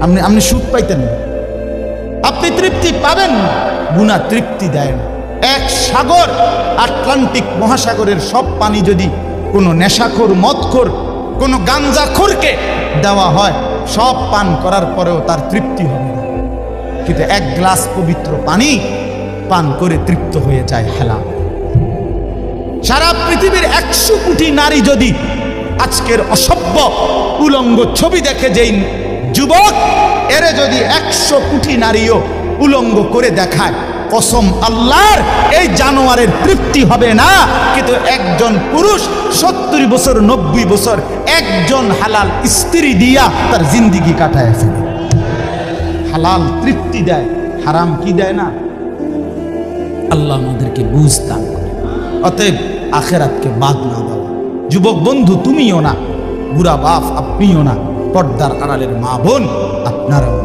আপনি সুখ পাইতেন না, আপনি তৃপ্তি পাবেন না। গুনাহ তৃপ্তি দেয় না। এক সাগর, আটলান্টিক মহাসাগরের সব পানি যদি কোনো নেশাখোর, মদখোর, কোনো গাঞ্জাখোরকে দেওয়া হয়, সব পান করার পরেও তার তৃপ্তি হবে না। কিন্তু এক গ্লাস পবিত্র পানি পান করে তৃপ্ত হয়ে যায় হালাল। সারা পৃথিবীর 100 কোটি নারী যদি আজকের অসভ্য উলঙ্গ ছবি দেখে, যেই যুবক এরে যদি 100 কোটি নারীও উলঙ্গ করে দেখায়, কসম আল্লাহর, এই জানোয়ারের তৃপ্তি হবে না। কিন্তু একজন পুরুষ 70 বছর 90 বছর একজন হালাল স্ত্রী দিয়া তার জিন্দিগি কাটায় ফেলে। হালাল তৃপ্তি দেয়, হারাম কি দেয় না। আল্লাহ আমাদেরকে বুঝ দান করে। অতএব আখেরাতকে বাদ না দাও। যুবক বন্ধু তুমিও না, বুড়া বাপ আপনিও না, পর্দার আড়ালের মা বোন আপনারাও